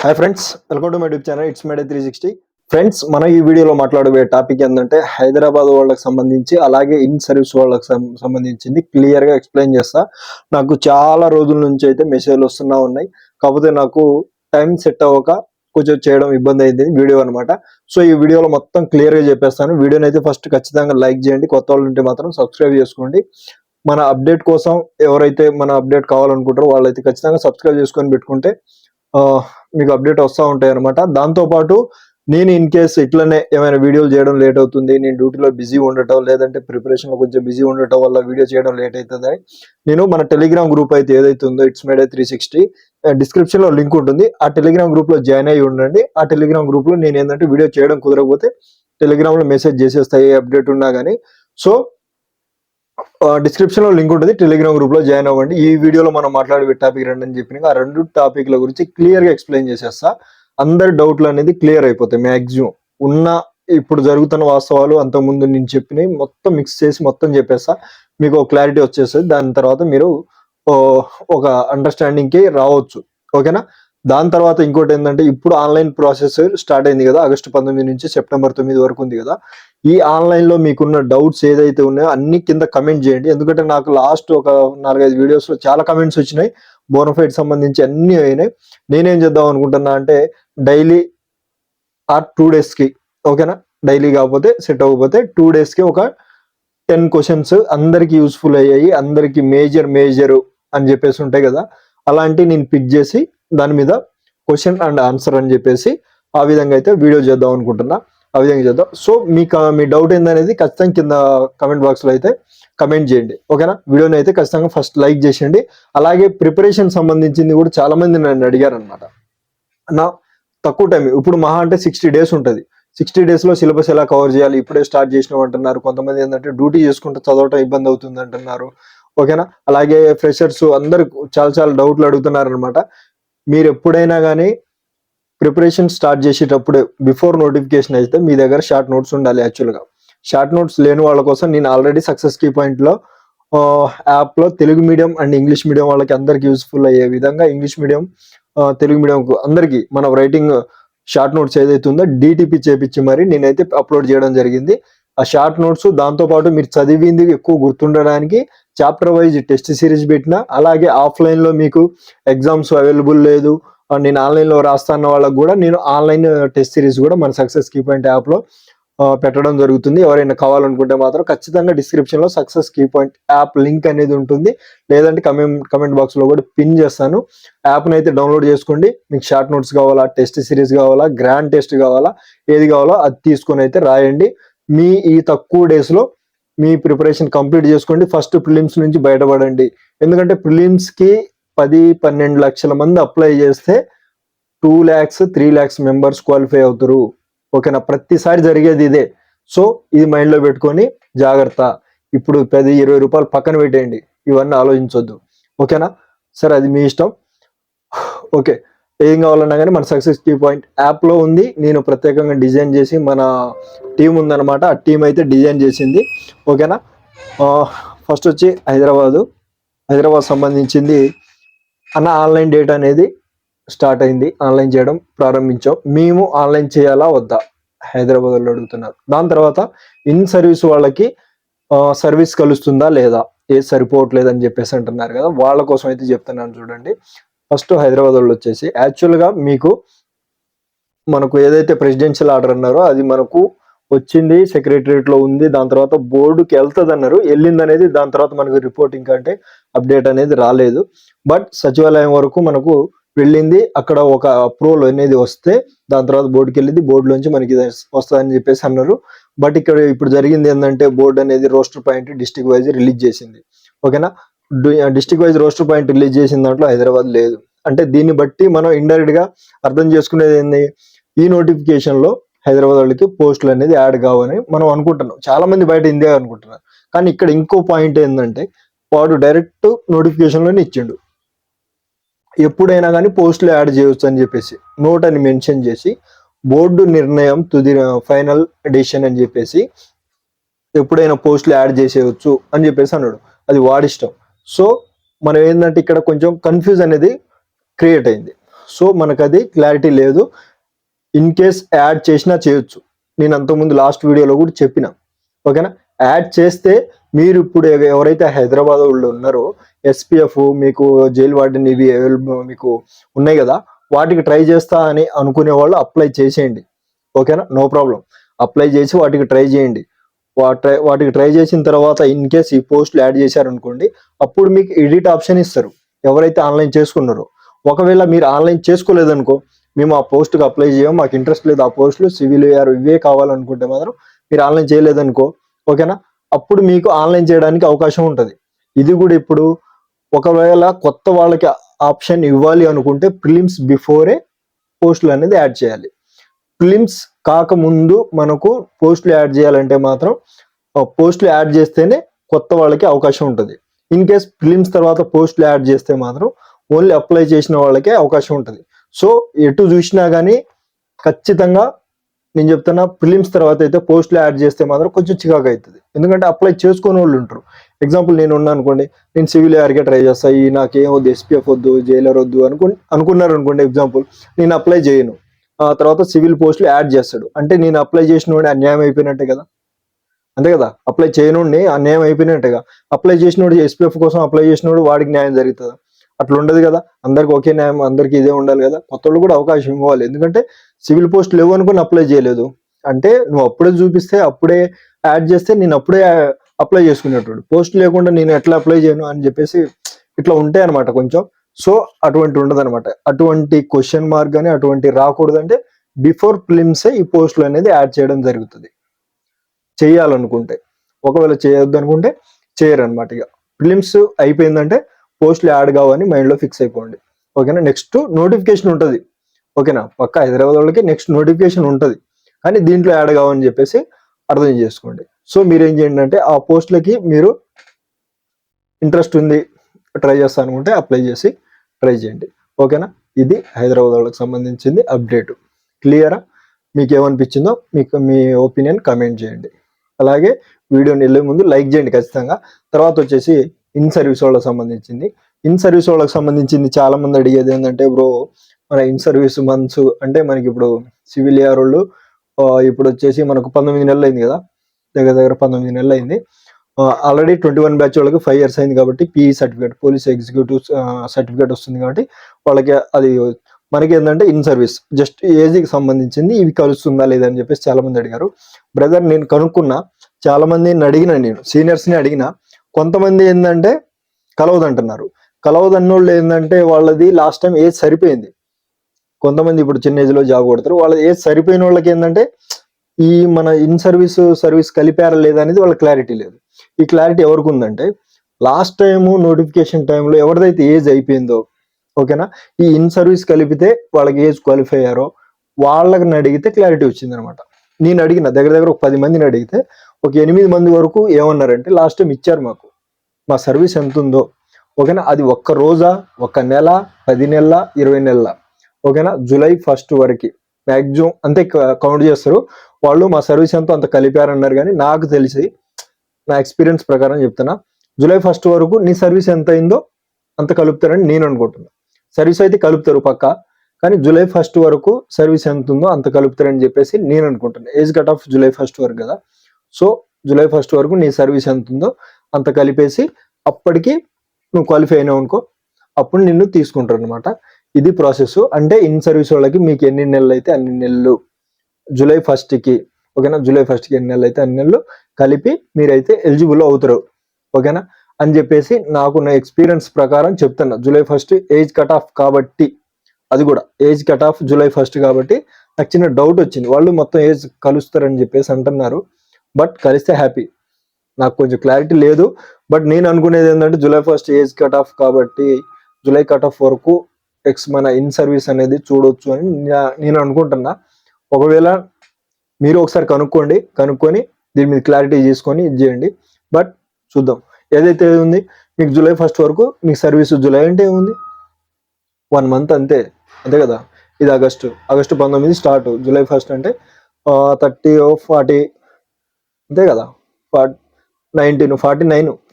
Hi friends, welcome to my YouTube channel. It's మేడే 360. Friends, మనం ఈ వీడియోలో మాట్లాడబోయే టాపిక్ ఏంటంటే హైదరాబాద్ వాళ్ళకి సంబంధించి, అలాగే ఇన్ సర్వీస్ వాళ్ళకి సంబంధించింది క్లియర్ గా ఎక్స్ప్లెయిన్ చేస్తా. నాకు చాలా రోజుల నుంచి అయితే మెసేజ్లు వస్తున్నా ఉన్నాయి. కాకపోతే నాకు టైం సెట్ అవ్వక కొంచెం చేయడం ఇబ్బంది అయింది వీడియో అనమాట. సో ఈ వీడియోలో మొత్తం క్లియర్ గా చెప్పేస్తాను. వీడియోని అయితే ఫస్ట్ ఖచ్చితంగా లైక్ చేయండి. కొత్త వాళ్ళు ఉంటే మాత్రం సబ్స్క్రైబ్ చేసుకోండి. మన అప్డేట్ కోసం ఎవరైతే మన అప్డేట్ కావాలనుకుంటారో వాళ్ళైతే ఖచ్చితంగా సబ్స్క్రైబ్ చేసుకొని పెట్టుకుంటే మీకు అప్డేట్ వస్తూ ఉంటాయి అనమాట. దాంతోపాటు నేను ఇన్ కేస్ ఇట్లనే ఏమైనా వీడియోలు చేయడం లేట్ అవుతుంది, నేను డ్యూటీలో బిజీ ఉండటం, లేదంటే ప్రిపరేషన్లో కొంచెం బిజీ ఉండటం వల్ల వీడియో చేయడం లేట్ అవుతుంది, నేను మన టెలిగ్రామ్ గ్రూప్ అయితే ఏదైతే ఉందో ఇట్స్ మేడే 360 డిస్క్రిప్షన్ లో లింక్ ఉంటుంది. ఆ టెలిగ్రామ్ గ్రూప్ లో జాయిన్ అయ్యి ఉండండి. ఆ టెలిగ్రామ్ గ్రూప్ లో నేను ఏంటంటే వీడియో చేయడం కుదరకపోతే టెలిగ్రామ్ లో మెసేజ్ చేసేస్తాయి అప్డేట్ ఉన్నా కానీ. సో డిస్క్రిప్షన్ లో లింక్ ఉంటుంది, టెలిగ్రామ్ గ్రూప్ లో జాయిన్ అవ్వండి. ఈ వీడియోలో మనం మాట్లాడే టాపిక్ రెండు అని చెప్పిన ఆ రెండు టాపిక్ల గురించి క్లియర్ గా ఎక్స్ప్లెయిన్ చేసేస్తా. అందరి డౌట్లు అనేది క్లియర్ అయిపోతాయి. మ్యాక్సిమం ఉన్న ఇప్పుడు జరుగుతున్న వాస్తవాలు అంతకుముందు నేను చెప్పినవి మొత్తం మిక్స్ చేసి మొత్తం చెప్పేస్తా. మీకు క్లారిటీ వచ్చేస్తుంది. దాని తర్వాత మీరు ఒక అండర్స్టాండింగ్ కి రావచ్చు. ఓకేనా? దాని తర్వాత ఇంకోటి ఏంటంటే, ఇప్పుడు ఆన్లైన్ ప్రాసెస్ స్టార్ట్ అయింది కదా, ఆగస్టు 19 నుంచి సెప్టెంబర్ 9 వరకు ఉంది కదా. ఈ ఆన్లైన్ లో మీకున్న డౌట్స్ ఏదైతే ఉన్నాయో అన్ని కింద కమెంట్ చేయండి. ఎందుకంటే నాకు లాస్ట్ ఒక 4-5 వీడియోస్ లో చాలా కమెంట్స్ వచ్చినాయి. బోనఫైడ్ సంబంధించి అన్ని అయినాయి. నేనేం చేద్దాం అనుకుంటున్నా అంటే, డైలీ ఆర్ 2 days కి, ఓకేనా, డైలీ కాకపోతే సెట్ అవ్వకపోతే 2 days కి ఒక 10 క్వశ్చన్స్ అందరికి యూస్ఫుల్ అయ్యాయి, అందరికి మేజర్ అని చెప్పేసి ఉంటాయి కదా, అలాంటి నేను పిక్ చేసి దాని మీద క్వశ్చన్ అండ్ ఆన్సర్ అని చెప్పేసి ఆ విధంగా అయితే వీడియో చేద్దాం అనుకుంటున్నా. ఆ విధంగా చేద్దాం. సో మీ డౌట్ ఏందనేది ఖచ్చితంగా కింద కమెంట్ బాక్స్ లో అయితే కమెంట్ చేయండి. ఓకేనా? వీడియోని అయితే ఖచ్చితంగా ఫస్ట్ లైక్ చేసేయండి. అలాగే ప్రిపరేషన్ సంబంధించింది కూడా చాలా మంది నన్ను అడిగారు అనమాట. నా తక్కువ టైం, ఇప్పుడు మహా అంటే 60 days ఉంటుంది. 60 days లో సిలబస్ ఎలా కవర్ చేయాలి, ఇప్పుడే స్టార్ట్ చేసినాం అంటున్నారు. కొంతమంది ఏంటంటే డ్యూటీ చేసుకుంటూ చదవటం ఇబ్బంది అవుతుంది అంటున్నారు. ఓకేనా? అలాగే ఫ్రెషర్స్ అందరు చాలా డౌట్లు అడుగుతున్నారు అనమాట. మీరు ఎప్పుడైనా కానీ ప్రిపరేషన్ స్టార్ట్ చేసేటప్పుడు బిఫోర్ నోటిఫికేషన్ అయితే మీ దగ్గర షార్ట్ నోట్స్ ఉండాలి. యాక్చువల్గా షార్ట్ నోట్స్ లేని వాళ్ళ కోసం నేను ఆల్రెడీ సక్సెస్ కీ పాయింట్ లో యాప్ లో Telugu medium and English medium వాళ్ళకి అందరికి యూస్ఫుల్ అయ్యే విధంగా ఇంగ్లీష్ మీడియం తెలుగు మీడియం అందరికి మన రైటింగ్ షార్ట్ నోట్స్ ఏదైతే ఉందో డిటిపి చేపించి మరి నేనైతే అప్లోడ్ చేయడం జరిగింది. ఆ షార్ట్ నోట్స్ దాంతో పాటు మీరు చదివింది ఎక్కువ గుర్తుండడానికి చాప్టర్ వైజ్ టెస్ట్ సిరీస్ పెట్టిన, అలాగే ఆఫ్లైన్ లో మీకు ఎగ్జామ్స్ అవైలబుల్ లేదు, నేను ఆన్లైన్ లో రాస్తాన్న వాళ్ళకి కూడా నేను ఆన్లైన్ టెస్ట్ సిరీస్ కూడా మన సక్సెస్ కీ పాయింట్ యాప్ లో పెట్టడం జరుగుతుంది. ఎవరైనా కావాలనుకుంటే మాత్రం ఖచ్చితంగా డిస్క్రిప్షన్ లో success key point app link అనేది ఉంటుంది, లేదంటే కమెంట్ బాక్స్ లో కూడా పిన్ చేస్తాను. యాప్ని అయితే డౌన్లోడ్ చేసుకోండి. మీకు షార్ట్ నోట్స్ కావాలా, టెస్ట్ సిరీస్ కావాలా, గ్రాండ్ టెస్ట్ కావాలా, ఏది కావాలో అది తీసుకొని అయితే రాయండి. మీ ఈ తక్కువ డేస్ లో మీ ప్రిపరేషన్ కంప్లీట్ చేసుకోండి. ఫస్ట్ ప్రిలిమ్స్ నుంచి బయటపడండి. ఎందుకంటే ప్రిలిమ్స్ కి 10-12 లక్షల మంది అప్లై చేస్తే 2 lakhs 3 lakhs మెంబర్స్ క్వాలిఫై అవుతారు. ఓకేనా? ప్రతిసారి జరిగేది ఇదే. సో ఇది మైండ్ లో పెట్టుకొని జాగ్రత్త. ఇప్పుడు 10-20 రూపాయలు పక్కన పెట్టేయండి, ఇవన్నీ ఆలోచించొద్దు. ఓకేనా? సరే, అది మీ ఇష్టం. ఓకే, ఏం కావాలన్నా కానీ మన సక్సెస్ కీ పాయింట్ యాప్ లో ఉంది. నేను ప్రత్యేకంగా డిజైన్ చేసి మన టీం ఉందన్నమాట, ఆ టీం అయితే డిజైన్ చేసింది. ఓకేనా? ఫస్ట్ వచ్చి హైదరాబాద్ సంబంధించింది అన్న. ఆన్లైన్ డేట్ అనేది స్టార్ట్ అయింది, ఆన్లైన్ చేయడం ప్రారంభించాం. మేము ఆన్లైన్ చేయాలా వద్దా హైదరాబాద్ వాళ్ళు అడుగుతున్నారు. దాని తర్వాత ఇన్ సర్వీస్ వాళ్ళకి సర్వీస్ కలుస్తుందా లేదా, ఏ సరిపోవట్లేదు అని చెప్పేసి అంటున్నారు కదా, వాళ్ళ కోసం అయితే చెప్తున్నాను చూడండి. ఫస్ట్ హైదరాబాద్ వాళ్ళు వచ్చేసి యాక్చువల్గా మనకు ఏదైతే ప్రెసిడెన్షియల్ ఆర్డర్ అన్నారో అది మనకు వచ్చింది, సెక్రటరియట్ లో ఉంది. దాని తర్వాత బోర్డుకి వెళ్తుంది అన్నారు, వెళ్ళింది అనేది. దాని తర్వాత మనకు రిపోర్టింగ్ అంటే అప్డేట్ అనేది రాలేదు. బట్ సచివాలయం వరకు మనకు వెళ్ళింది. అక్కడ ఒక అప్రూవల్ అనేది వస్తే దాని తర్వాత బోర్డుకి వెళ్ళింది, బోర్డులోంచి మనకి వస్తుందని చెప్పేసి అన్నారు. బట్ ఇక్కడ ఇప్పుడు జరిగింది ఏంటంటే, బోర్డు అనేది roster point district wise release చేసింది. ఓకేనా? District wise roster point release చేసిన దాంట్లో హైదరాబాద్ లేదు. అంటే దీన్ని బట్టి మనం ఇండైరెక్ట్ గా అర్థం చేసుకునేది ఏంది, ఈ నోటిఫికేషన్ లో హైదరాబాద్ వాళ్ళకి పోస్టులు అనేది యాడ్ కావని మనం అనుకుంటున్నాం. చాలా మంది బయట ఇండియా అనుకుంటున్నారు. కానీ ఇక్కడ ఇంకో పాయింట్ ఏంటంటే, వాడు డైరెక్ట్ నోటిఫికేషన్ లోనే ఇచ్చిండు, ఎప్పుడైనా కానీ పోస్టులు యాడ్ చేయవచ్చు అని చెప్పేసి నోట్ అని మెన్షన్ చేసి, బోర్డు నిర్ణయం తుది ఫైనల్ డెసిషన్ అని చెప్పేసి ఎప్పుడైనా పోస్టులు యాడ్ చేసేయచ్చు అని చెప్పేసి అన్నాడు. అది వాడిష్టం. సో మనం ఏంటంటే ఇక్కడ కొంచెం కన్ఫ్యూజ్ అనేది క్రియేట్ అయింది. సో మనకు అది క్లారిటీ లేదు. ఇన్ కేస్ యాడ్ చేసినా చేయొచ్చు. నేను అంతకుముందు లాస్ట్ వీడియోలో కూడా చెప్పిన. ఓకేనా, యాడ్ చేస్తే మీరు ఇప్పుడు ఎవరైతే హైదరాబాద్ వాళ్ళు ఉన్నారో ఎస్పీఎఫ్ మీకు జైలు వార్డెన్ ఇవి మీకు ఉన్నాయి కదా, వాటికి ట్రై చేస్తా అని అనుకునే వాళ్ళు అప్లై చేసేయండి. ఓకేనా, నో ప్రాబ్లం. అప్లై చేసి వాటికి ట్రై చేయండి. వాటికి ట్రై చేసిన తర్వాత ఇన్ కేస్ ఈ పోస్టులు యాడ్ చేశారనుకోండి, అప్పుడు మీకు ఎడిట్ ఆప్షన్ ఇస్తారు ఎవరైతే ఆన్లైన్ చేసుకున్నారో. ఒకవేళ మీరు ఆన్లైన్ చేసుకోలేదనుకో, మేము ఆ పోస్ట్కి అప్లై చేయం, మాకు ఇంట్రెస్ట్ లేదు, ఆ పోస్టులు సివిల్ ఇవే కావాలనుకుంటే మాత్రం మీరు ఆన్లైన్ చేయలేదనుకో, ఓకేనా, అప్పుడు మీకు ఆన్లైన్ చేయడానికి అవకాశం ఉంటుంది. ఇది కూడా ఇప్పుడు ఒకవేళ కొత్త వాళ్ళకి ఆప్షన్ ఇవ్వాలి అనుకుంటే ప్రిలిమ్స్ బిఫోరే పోస్టులు అనేది యాడ్ చేయాలి. ప్రిలిమ్స్ కాకముందు మనకు పోస్టులు యాడ్ చేయాలంటే మాత్రం పోస్టులు యాడ్ చేస్తేనే కొత్త వాళ్ళకి అవకాశం ఉంటుంది. ఇన్ కేస్ ప్రిలిమ్స్ తర్వాత పోస్టులు యాడ్ చేస్తే మాత్రం ఓన్లీ అప్లై చేసిన వాళ్ళకే అవకాశం ఉంటుంది. సో ఎటు చూసినా కానీ ఖచ్చితంగా నేను చెప్తున్నా, ప్రిలిమ్స్ తర్వాత అయితే పోస్టులు యాడ్ చేస్తే మాత్రం కొంచెం చికాకు అవుతుంది. ఎందుకంటే అప్లై చేసుకునే వాళ్ళు ఉంటారు. ఎగ్జాంపుల్ నేను ఉన్నా అనుకోండి, నేను సివిల్ యార్కే ట్రై చేస్తా, ఈ నాకేం వద్దు, ఎస్పీఎఫ్ వద్దు, జైలర్ వద్దు అనుకున్నారు అనుకోండి, ఎగ్జాంపుల్ నేను అప్లై చేయను, ఆ తర్వాత సివిల్ పోస్టులు యాడ్ చేస్తాడు అంటే నేను అప్లై చేసిన వాడి అన్యాయం అయిపోయినట్టే కదా. అంతే కదా, అప్లై చేయనుండి అన్యాయం అయిపోయినట్టుగా. అప్లై చేసినోడు ఎస్పీఎఫ్ కోసం అప్లై చేసినోడు వాడికి న్యాయం జరుగుతుందా? అట్లా ఉండదు కదా. అందరికి ఒకే న్యాయం, అందరికి ఇదే ఉండాలి కదా. కొత్త వాళ్ళు కూడా అవకాశం ఇవ్వాలి. ఎందుకంటే సివిల్ పోస్ట్ లేవు అనుకుని అప్లై చేయలేదు అంటే నువ్వు అప్పుడే చూపిస్తే అప్పుడే యాడ్ చేస్తే నేను అప్పుడే అప్లై చేసుకునేటోడు. పోస్ట్ లేకుండా నేను ఎట్లా అప్లై చేయను అని చెప్పేసి ఇట్లా ఉంటాయి అనమాట కొంచెం. సో అటువంటి ఉండదు అనమాట. అటువంటి క్వశ్చన్ మార్క్ కానీ అటువంటి రాకూడదంటే బిఫోర్ ప్రిలిమ్సే ఈ పోస్టులు అనేది యాడ్ చేయడం జరుగుతుంది చేయాలనుకుంటే. ఒకవేళ చేయొద్దు అనుకుంటే చేయరు అనమాట. ఇక ప్రిలిమ్స్ అయిపోయిందంటే పోస్టులు యాడ్ కావని మైండ్లో ఫిక్స్ అయిపోండి. ఓకేనా, నెక్స్ట్ నోటిఫికేషన్ ఉంటుంది. ఓకేనా, పక్క హైదరాబాద్ వాళ్ళకి నెక్స్ట్ నోటిఫికేషన్ ఉంటుంది, కానీ దీంట్లో యాడ్ కావని చెప్పేసి అర్థం చేసుకోండి. సో మీరు ఏం చేయండి అంటే ఆ పోస్టులకి మీరు ఇంట్రెస్ట్ ఉంది, ట్రై చేస్తా అనుకుంటే అప్లై చేసి ట్రై చేయండి. ఓకేనా, ఇది హైదరాబాద్ వాళ్ళకి సంబంధించింది అప్డేట్. క్లియరా? మీకు ఏమనిపించిందో మీకు మీ ఒపీనియన్ కమెంట్ చేయండి. అలాగే వీడియోని వెళ్ళే ముందు లైక్ చేయండి ఖచ్చితంగా. తర్వాత వచ్చేసి ఇన్ సర్వీస్ వాళ్ళకి సంబంధించింది. ఇన్ సర్వీస్ వాళ్ళకి సంబంధించింది చాలా మంది అడిగేది ఏంటంటే, బ్రో మన ఇన్ సర్వీస్ మంత్స్ అంటే మనకి ఇప్పుడు సివిల్ ఇయర్ వాళ్ళు ఇప్పుడు వచ్చేసి మనకు 19 నెలలు అయింది కదా, దగ్గర 19 నెలలు అయింది. ఆల్రెడీ 21 బ్యాచ్ వాళ్ళకి 5 years అయింది కాబట్టి PE certificate, police executive certificate వస్తుంది కాబట్టి వాళ్ళకి అది. మనకి ఏంటంటే ఇన్ సర్వీస్ జస్ట్ ఏజ్కి సంబంధించింది, ఇవి కలుస్తుందా లేదా అని చెప్పేసి చాలా మంది అడిగారు. బ్రదర్ నేను కనుక్కున్నా, చాలా మందిని అడిగిన, నేను సీనియర్స్ని అడిగిన, కొంతమంది ఏంటంటే కలవదంటున్నారు. కలవదన్నోళ్ళు ఏంటంటే వాళ్ళది లాస్ట్ టైం ఏజ్ సరిపోయింది. కొంతమంది ఇప్పుడు చిన్న ఏజ్లో జాబ్ కొడతారు, వాళ్ళ ఏజ్ సరిపోయిన వాళ్ళకి ఏంటంటే ఈ మన ఇన్ సర్వీస్ కలిపారా లేదా అనేది వాళ్ళ క్లారిటీ లేదు. ఈ క్లారిటీ ఎవరికి ఉందంటే లాస్ట్ టైము నోటిఫికేషన్ టైంలో ఎవరిదైతే ఏజ్ అయిపోయిందో, ఓకేనా, ఈ ఇన్ సర్వీస్ కలిపితే వాళ్ళకి ఏజ్ క్వాలిఫై అయ్యారో వాళ్ళని అడిగితే క్లారిటీ వచ్చింది అనమాట. నేను అడిగిన దగ్గర ఒక 10 మందిని అడిగితే ఒక 8 మంది వరకు ఏమన్నారంటే లాస్ట్ టైం ఇచ్చారు మాకు, మా సర్వీస్ ఎంత ఉందో, ఓకేనా, అది ఒక్క రోజా, ఒక నెల, 10 నెలల, 20 నెలల, ఓకేనా, జూలై 1st వరకు మ్యాక్సిమం అంతే కౌంట్ చేస్తారు వాళ్ళు. మా సర్వీస్ ఎంతో అంత కలిపారన్నారు, కానీ నాకు తెలిసి నా ఎక్స్పీరియన్స్ ప్రకారం చెప్తున్నా, జూలై 1st వరకు నీ సర్వీస్ ఎంత అయిందో అంత కలుపుతారని నేను అనుకుంటున్నా. సర్వీస్ అయితే కలుపుతారు పక్క, కానీ జూలై 1st వరకు సర్వీస్ ఎంత ఉందో అంత కలుపుతారని చెప్పేసి నేను అనుకుంటున్నా. Age cut off July 1st వరకు కదా. సో జూలై 1st వరకు నీ సర్వీస్ ఎంత ఉందో అంత కలిపేసి అప్పటికి నువ్వు క్వాలిఫై అయినావు అనుకో, అప్పుడు నిన్ను తీసుకుంటారు అనమాట. ఇది ప్రాసెస్. అంటే ఇన్ సర్వీస్ వాళ్ళకి మీకు ఎన్ని నెలలు అయితే అన్ని నెలలు, జూలై 1st ఓకేనా, జూలై 1st ఎన్ని నెలలు అయితే అన్ని నెలలు కలిపి మీరైతే ఎలిజిబుల్ అవుతారు, ఓకేనా అని చెప్పేసి నాకు నా ఎక్స్పీరియన్స్ ప్రకారం చెప్తున్నా. July 1st age cut off కాబట్టి, అది కూడా age cut off July 1st కాబట్టి నాకు చిన్న డౌట్ వచ్చింది, వాళ్ళు మొత్తం ఏజ్ కలుస్తారని చెప్పేసి అంటున్నారు. బట్ కలిస్తే హ్యాపీ, నాకు కొంచెం క్లారిటీ లేదు. బట్ నేను అనుకునేది ఏంటంటే July 1st age cut off కాబట్టి జూలై కట్ ఆఫ్ వరకు మన ఇన్ సర్వీస్ అనేది చూడొచ్చు అని నేను అనుకుంటున్నా. ఒకవేళ మీరు ఒకసారి కనుక్కొని దీని మీద క్లారిటీ చేసుకొని ఇది చేయండి. బట్ చూద్దాం, ఏదైతే ఉంది మీకు జూలై 1st వరకు మీకు సర్వీస్. జూలై అంటే ఏముంది, 1 month అంతే కదా. ఇది ఆగస్టు 19 స్టార్ట్, జూలై 1st అంటే 30 40 అంతే కదా, 19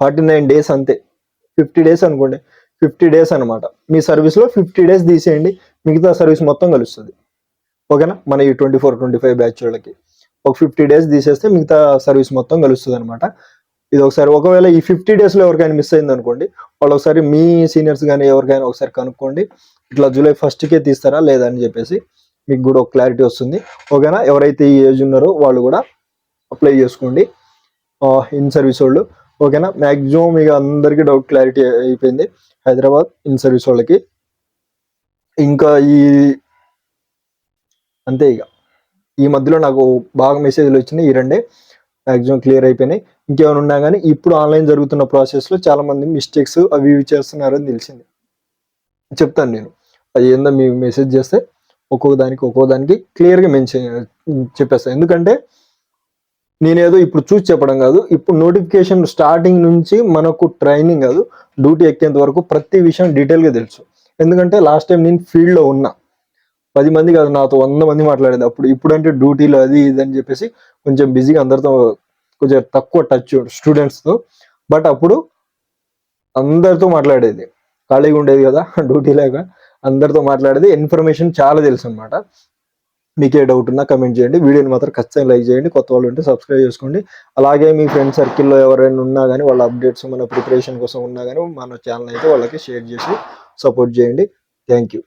49 డేస్ అంతే, 50 days అనుకోండి. 50 డేస్ అనమాట. మీ సర్వీస్లో 50 డేస్ తీసేయండి, మిగతా సర్వీస్ మొత్తం కలుస్తుంది. ఓకేనా, మన ఈ 24-25 బ్యాచ్ వాళ్ళకి ఒక 50 డేస్ తీసేస్తే మిగతా సర్వీస్ మొత్తం కలుస్తుంది అనమాట. ఇది ఒకసారి ఒకవేళ ఈ 50 డేస్లో ఎవరికైనా మిస్ అయింది అనుకోండి, వాళ్ళు ఒకసారి మీ సీనియర్స్ కానీ ఎవరికైనా ఒకసారి కనుక్కోండి, ఇట్లా జూలై 1st తీస్తారా లేదా అని చెప్పేసి మీకు కూడా ఒక క్లారిటీ వస్తుంది. ఓకేనా, ఎవరైతే ఈ ఏజ్ ఉన్నారో వాళ్ళు కూడా అప్లై చేసుకోండి ఇన్ సర్వీస్ వాళ్ళు. ఓకేనా, మ్యాక్సిమం ఇక అందరికీ డౌట్ క్లారిటీ అయిపోయింది హైదరాబాద్ ఇన్ సర్వీస్ వాళ్ళకి. ఇంకా అంతే, ఇక ఈ మధ్యలో నాకు బాగా మెసేజ్లు వచ్చినాయి, ఈ రెండే మ్యాక్సిమం క్లియర్ అయిపోయినాయి. ఇంకేమైనా ఉన్నా కానీ ఇప్పుడు ఆన్లైన్ జరుగుతున్న ప్రాసెస్లో చాలా మంది మిస్టేక్స్ అవి ఇవి చేస్తున్నారని తెలిసింది. చెప్తాను నేను, అది ఏందో మీకు మెసేజ్ చేస్తే ఒక్కొక్క దానికి క్లియర్గా చెప్పేస్తాను. ఎందుకంటే నేనేదో ఇప్పుడు చూసి చెప్పడం కాదు, ఇప్పుడు నోటిఫికేషన్ స్టార్టింగ్ నుంచి మనకు ట్రైనింగ్ కాదు, డ్యూటీ ఎక్కేంత వరకు ప్రతి విషయం డీటెయిల్గా తెలుసు. ఎందుకంటే లాస్ట్ టైం నేను ఫీల్డ్లో ఉన్నా, 10 మంది కాదు నాతో 100 మంది మాట్లాడేది. ఇప్పుడంటే డ్యూటీలో అది ఇది అని చెప్పేసి కొంచెం బిజీగా అందరితో కొంచెం తక్కువ టచ్ స్టూడెంట్స్తో. బట్ అప్పుడు అందరితో మాట్లాడేది, ఖాళీగా ఉండేది కదా డ్యూటీ లేక, అందరితో మాట్లాడేది, ఇన్ఫర్మేషన్ చాలా తెలుసు అనమాట. మీకే డౌట్ ఉన్నా కమెంట్ చేయండి, వీడియోని మాత్రం ఖచ్చితంగా లైక్ చేయండి, కొత్త వాళ్ళు ఉంటే సబ్స్క్రైబ్ చేసుకోండి. అలాగే మీ ఫ్రెండ్ సర్కిల్లో ఎవరైనా ఉన్నా కానీ వాళ్ళ అప్డేట్స్ మన ప్రిపరేషన్ కోసం ఉన్నా కానీ మన ఛానల్ అయితే వాళ్ళకి షేర్ చేసి సపోర్ట్ చేయండి. Thank you.